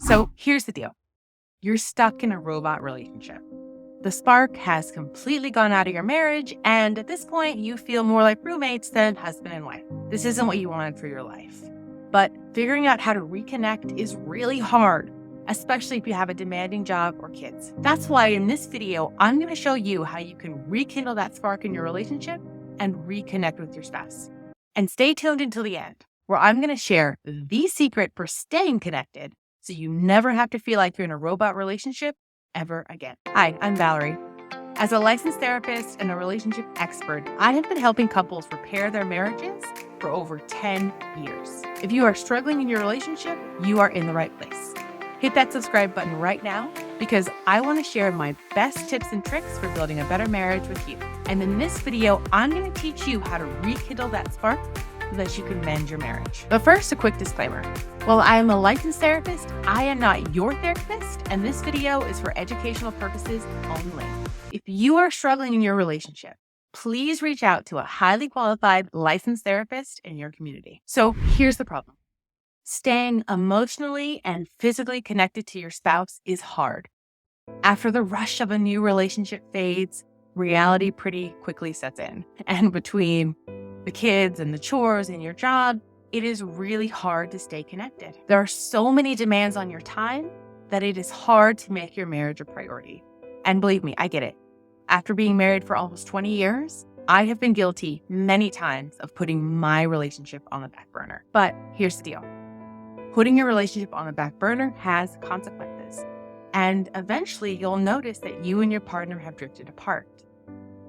So here's the deal. You're stuck in a robot relationship. The spark has completely gone out of your marriage, and at this point, you feel more like roommates than husband and wife. This isn't what you wanted for your life. But figuring out how to reconnect is really hard, especially if you have a demanding job or kids. That's why in this video, I'm going to show you how you can rekindle that spark in your relationship and reconnect with your spouse. And stay tuned until the end, where I'm going to share the secret for staying connected so you never have to feel like you're in a robot relationship ever again. Hi, I'm Valerie. As a licensed therapist and a relationship expert, I have been helping couples repair their marriages for over 10 years. If you are struggling in your relationship, you are in the right place. Hit that subscribe button right now because I want to share my best tips and tricks for building a better marriage with you. And in this video, I'm going to teach you how to rekindle that spark so that you can mend your marriage. But first, a quick disclaimer. While I am a licensed therapist, I am not your therapist, and this video is for educational purposes only. If you are struggling in your relationship, please reach out to a highly qualified licensed therapist in your community. So here's the problem. Staying emotionally and physically connected to your spouse is hard. After the rush of a new relationship fades, reality pretty quickly sets in. And between the kids and the chores and your job, it is really hard to stay connected. There are so many demands on your time that it is hard to make your marriage a priority. And believe me, I get it. After being married for almost 20 years, I have been guilty many times of putting my relationship on the back burner. But here's the deal. Putting your relationship on the back burner has consequences. And eventually you'll notice that you and your partner have drifted apart.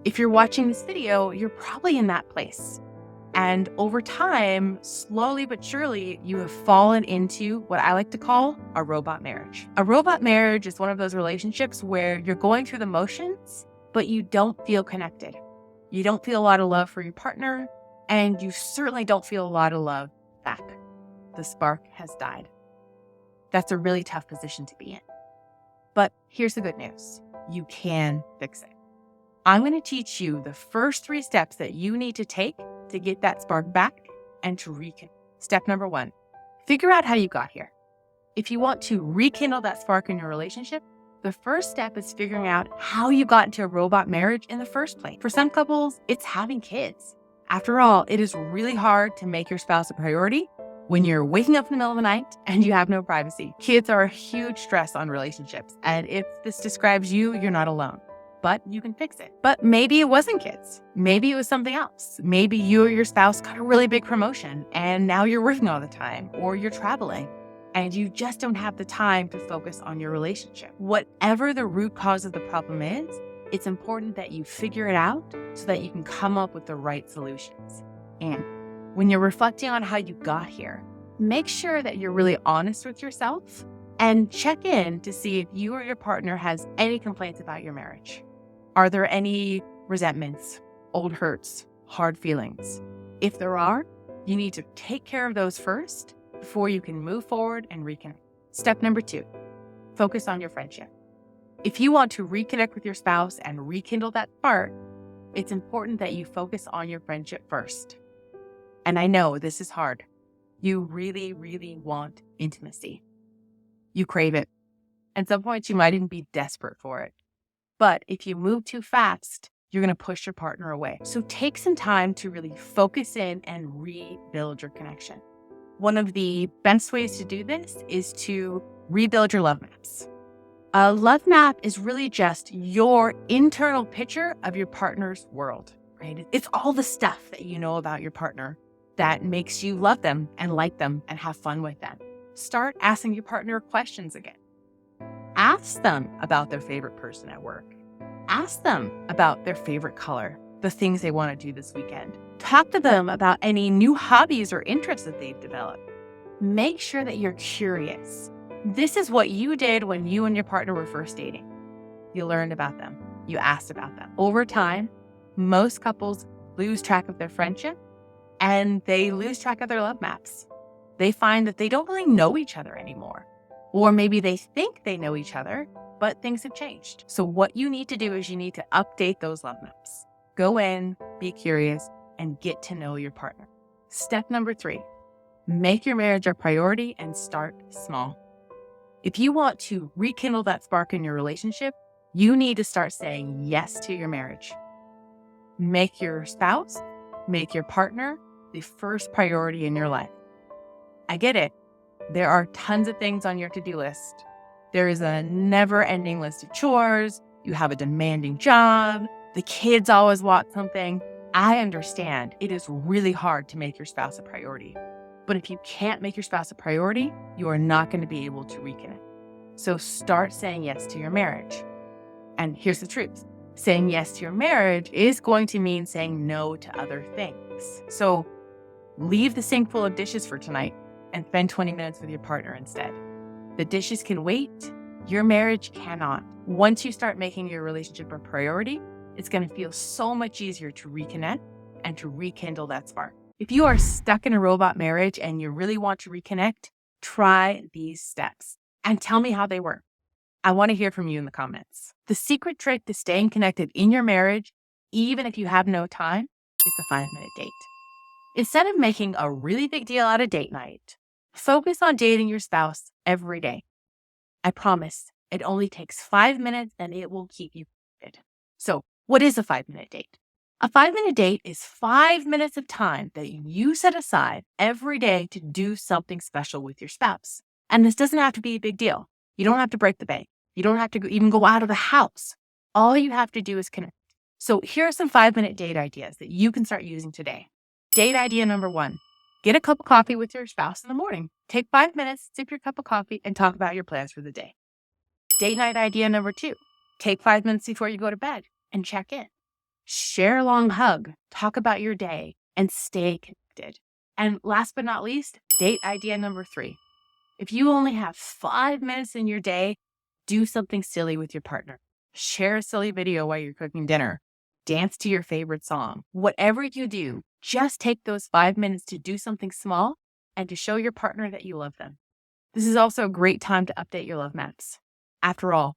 If you're watching this video, you're probably in that place. And over time, slowly but surely, you have fallen into what I like to call a robot marriage. A robot marriage is one of those relationships where you're going through the motions, but you don't feel connected. You don't feel a lot of love for your partner, and you certainly don't feel a lot of love back. The spark has died. That's a really tough position to be in. But here's the good news. You can fix it. I'm going to teach you the first 3 steps that you need to take to get that spark back and to rekindle. Step number 1, figure out how you got here. If you want to rekindle that spark in your relationship, the first step is figuring out how you got into a robot marriage in the first place. For some couples, it's having kids. After all, it is really hard to make your spouse a priority when you're waking up in the middle of the night and you have no privacy. Kids are a huge stress on relationships, and if this describes you, you're not alone. But you can fix it. But maybe it wasn't kids. Maybe it was something else. Maybe you or your spouse got a really big promotion and now you're working all the time, or you're traveling and you just don't have the time to focus on your relationship. Whatever the root cause of the problem is, it's important that you figure it out so that you can come up with the right solutions. And when you're reflecting on how you got here, make sure that you're really honest with yourself and check in to see if you or your partner has any complaints about your marriage. Are there any resentments, old hurts, hard feelings? If there are, you need to take care of those first before you can move forward and reconnect. Step number 2, focus on your friendship. If you want to reconnect with your spouse and rekindle that spark, it's important that you focus on your friendship first. And I know this is hard. You really, really want intimacy. You crave it. At some points, you might even be desperate for it. But if you move too fast, you're going to push your partner away. So take some time to really focus in and rebuild your connection. One of the best ways to do this is to rebuild your love maps. A love map is really just your internal picture of your partner's world, right? It's all the stuff that you know about your partner that makes you love them and like them and have fun with them. Start asking your partner questions again. Ask them about their favorite person at work. Ask them about their favorite color, the things they want to do this weekend. Talk to them about any new hobbies or interests that they've developed. Make sure that you're curious. This is what you did when you and your partner were first dating. You learned about them. You asked about them. Over time, most couples lose track of their friendship and they lose track of their love maps. They find that they don't really know each other anymore. Or maybe they think they know each other, but things have changed. So what you need to do is you need to update those love maps. Go in, be curious, and get to know your partner. Step number 3, make your marriage a priority and start small. If you want to rekindle that spark in your relationship, you need to start saying yes to your marriage. Make your spouse, make your partner the first priority in your life. I get it. There are tons of things on your to-do list. There is a never-ending list of chores. You have a demanding job. The kids always want something. I understand it is really hard to make your spouse a priority. But if you can't make your spouse a priority, you are not going to be able to reconnect. So start saying yes to your marriage. And here's the truth. Saying yes to your marriage is going to mean saying no to other things. So leave the sink full of dishes for tonight and spend 20 minutes with your partner instead. The dishes can wait. Your marriage cannot. Once you start making your relationship a priority, it's going to feel so much easier to reconnect and to rekindle that spark. If you are stuck in a robot marriage and you really want to reconnect, try these steps and tell me how they work. I want to hear from you in the comments. The secret trick to staying connected in your marriage, even if you have no time, is the 5-minute date. Instead of making a really big deal out of date night, focus on dating your spouse every day. I promise it only takes 5 minutes and it will keep you connected. So what is a 5-minute date? A 5-minute date is 5 minutes of time that you set aside every day to do something special with your spouse. And this doesn't have to be a big deal. You don't have to break the bank. You don't have to even go out of the house. All you have to do is connect. So here are some 5-minute date ideas that you can start using today. Date idea number 1, get a cup of coffee with your spouse in the morning. Take 5 minutes, sip your cup of coffee, and talk about your plans for the day. Date night idea number 2, take 5 minutes before you go to bed and check in. Share a long hug, talk about your day, and stay connected. And last but not least, date idea number 3. If you only have 5 minutes in your day, do something silly with your partner. Share a silly video while you're cooking dinner. Dance to your favorite song. Whatever you do, just take those 5 minutes to do something small and to show your partner that you love them. This is also a great time to update your love maps. After all,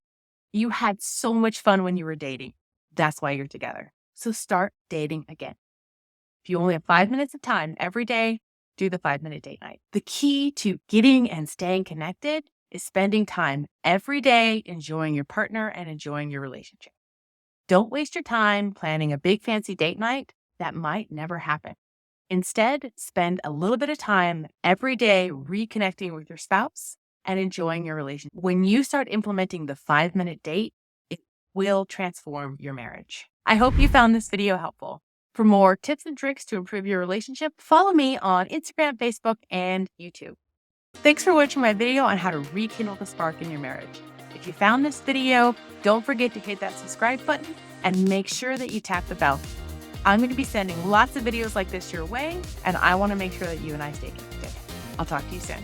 you had so much fun when you were dating. That's why you're together. So start dating again. If you only have 5 minutes of time every day, do the 5-minute date night. The key to getting and staying connected is spending time every day enjoying your partner and enjoying your relationship. Don't waste your time planning a big fancy date night that might never happen. Instead, spend a little bit of time every day reconnecting with your spouse and enjoying your relationship. When you start implementing the 5-minute date, it will transform your marriage. I hope you found this video helpful. For more tips and tricks to improve your relationship, follow me on Instagram, Facebook, and YouTube. Thanks for watching my video on how to rekindle the spark in your marriage. If you found this video, don't forget to hit that subscribe button and make sure that you tap the bell. I'm going to be sending lots of videos like this your way, and I want to make sure that you and I stay connected. I'll talk to you soon.